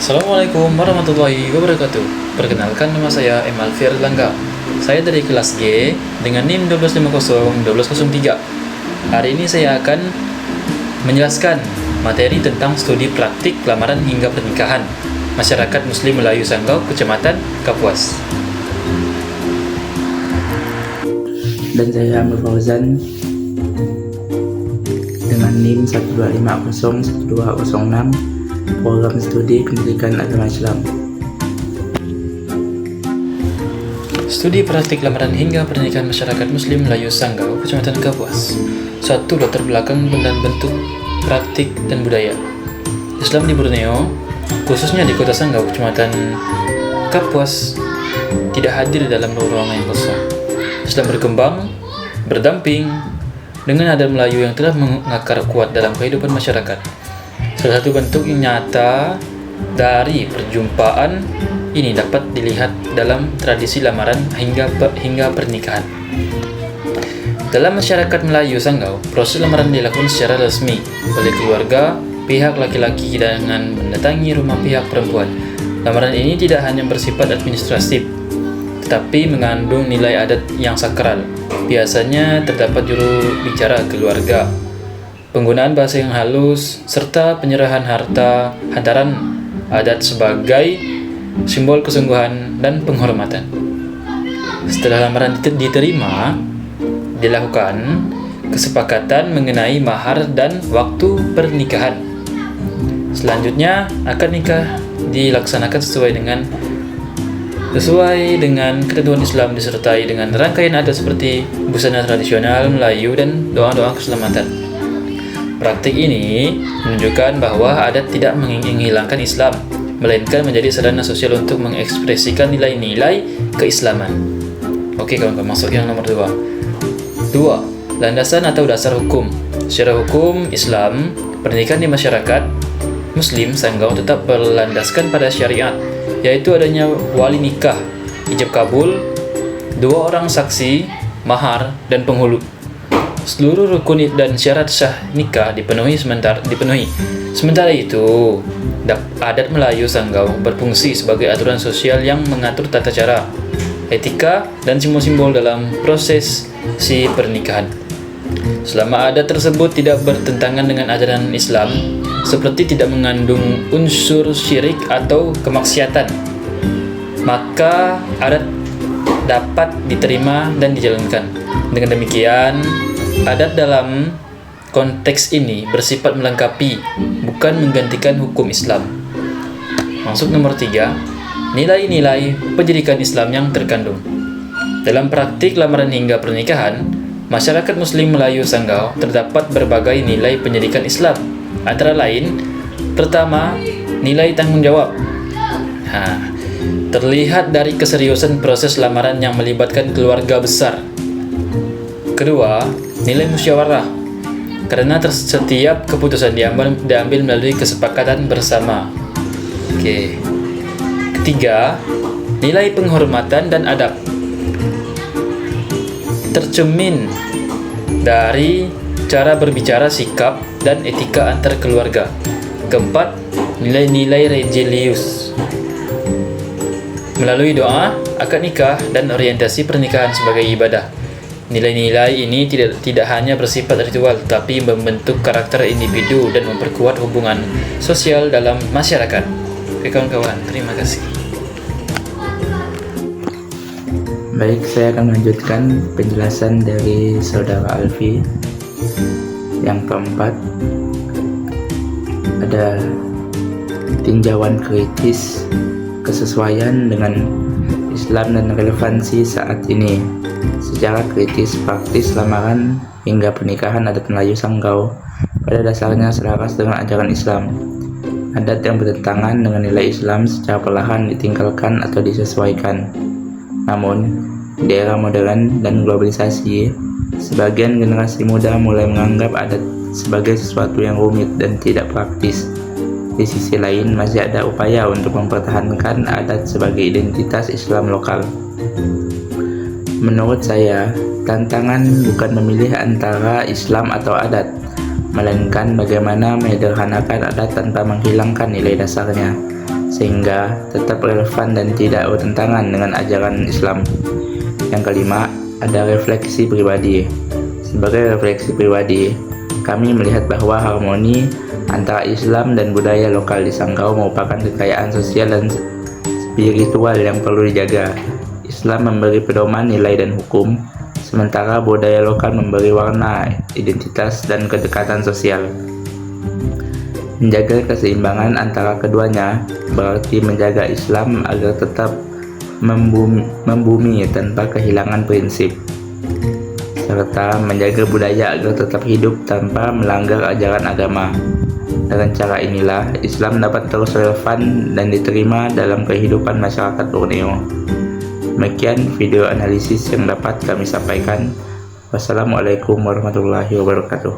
Assalamualaikum warahmatullahi wabarakatuh. Perkenalkan, nama saya Emal Firlangga. Saya dari kelas G dengan NIM 1250-1203. Hari ini saya akan menjelaskan materi tentang studi praktik lamaran hingga pernikahan Masyarakat Muslim Melayu Sanggau, Kecamatan Kapuas. Dan saya Amir Fauzan dengan NIM 125012006, Program Studi Pendidikan Agama Islam. Studi praktik lamaran hingga pernikahan Masyarakat Muslim Melayu Sanggau, Kecamatan Kapuas. Suatu latar belakang dan bentuk praktik dan budaya Islam di Borneo, khususnya di Kota Sanggau, Kecamatan Kapuas, tidak hadir dalam ruangan yang kosong. Islam berkembang, berdamping dengan adat Melayu yang telah mengakar kuat dalam kehidupan masyarakat. Salah satu bentuk yang nyata dari perjumpaan ini dapat dilihat dalam tradisi lamaran hingga pernikahan. Dalam masyarakat Melayu Sanggau, proses lamaran dilakukan secara resmi oleh keluarga pihak laki-laki dengan mendatangi rumah pihak perempuan. Lamaran ini tidak hanya bersifat administratif, tetapi mengandung nilai adat yang sakral. Biasanya terdapat juru bicara keluarga, penggunaan bahasa yang halus, serta penyerahan harta hantaran adat sebagai simbol kesungguhan dan penghormatan. Setelah lamaran diterima, dilakukan kesepakatan mengenai mahar dan waktu pernikahan. Selanjutnya, akad nikah dilaksanakan sesuai dengan ketentuan Islam, disertai dengan rangkaian adat seperti busana tradisional Melayu dan doa-doa keselamatan. Praktik ini menunjukkan bahwa adat tidak menghilangkan Islam, melainkan menjadi sarana sosial untuk mengekspresikan nilai-nilai keislaman. Oke kawan-kawan, masuk yang nomor 2. Landasan atau dasar hukum. Secara hukum Islam, pernikahan di masyarakat Muslim Sanggau tetap berlandaskan pada syariat, yaitu adanya wali nikah, ijab kabul, 2 orang saksi, mahar, dan penghulu. Seluruh rukun dan syarat sah nikah dipenuhi. Sementara itu, adat Melayu Sanggau berfungsi sebagai aturan sosial yang mengatur tata cara, etika, dan simbol-simbol dalam proses si pernikahan. Selama adat tersebut tidak bertentangan dengan ajaran Islam, seperti tidak mengandung unsur syirik atau kemaksiatan, maka adat dapat diterima dan dijalankan. Dengan demikian, adat dalam konteks ini bersifat melengkapi, bukan menggantikan hukum Islam. Masuk nomor 3, nilai-nilai pendidikan Islam yang terkandung. Dalam praktik lamaran hingga pernikahan, masyarakat Muslim Melayu Sanggau terdapat berbagai nilai pendidikan Islam. Antara lain, pertama, nilai tanggung jawab. Terlihat dari keseriusan proses lamaran yang melibatkan keluarga besar. Kedua, nilai musyawarah, karena setiap keputusan diambil melalui kesepakatan bersama. Ketiga, nilai penghormatan dan adab, tercermin dari cara berbicara, sikap, dan etika antar keluarga. Keempat, nilai-nilai religius, melalui doa, akad nikah, dan orientasi pernikahan sebagai ibadah. Nilai-nilai ini tidak hanya bersifat ritual, tapi membentuk karakter individu dan memperkuat hubungan sosial dalam masyarakat. Oke kawan-kawan, terima kasih. Baik, saya akan melanjutkan penjelasan dari Saudara Alfi. Yang keempat, ada tinjauan kritis kesesuaian dengan Islam dan relevansi saat ini. Secara kritis, praktis lamaran hingga pernikahan adat Melayu Sanggau pada dasarnya selaras dengan ajaran Islam. Adat yang bertentangan dengan nilai Islam secara perlahan ditinggalkan atau disesuaikan. Namun, di era modern dan globalisasi, sebagian generasi muda mulai menganggap adat sebagai sesuatu yang rumit dan tidak praktis. Di sisi lain, masih ada upaya untuk mempertahankan adat sebagai identitas Islam lokal. Menurut saya, tantangan bukan memilih antara Islam atau adat, melainkan bagaimana menyederhanakan adat tanpa menghilangkan nilai dasarnya, sehingga tetap relevan dan tidak bertentangan dengan ajaran Islam. Yang kelima, ada refleksi pribadi. Sebagai refleksi pribadi, kami melihat bahwa harmoni antara Islam dan budaya lokal di Sanggau merupakan kekayaan sosial dan spiritual yang perlu dijaga. Islam memberi pedoman nilai dan hukum, sementara budaya lokal memberi warna, identitas, dan kedekatan sosial. Menjaga keseimbangan antara keduanya berarti menjaga Islam agar tetap membumi tanpa kehilangan prinsip, serta menjaga budaya agar tetap hidup tanpa melanggar ajaran agama. Dengan cara inilah Islam dapat terus relevan dan diterima dalam kehidupan masyarakat Borneo. Demikian video analisis yang dapat kami sampaikan. Wassalamualaikum warahmatullahi wabarakatuh.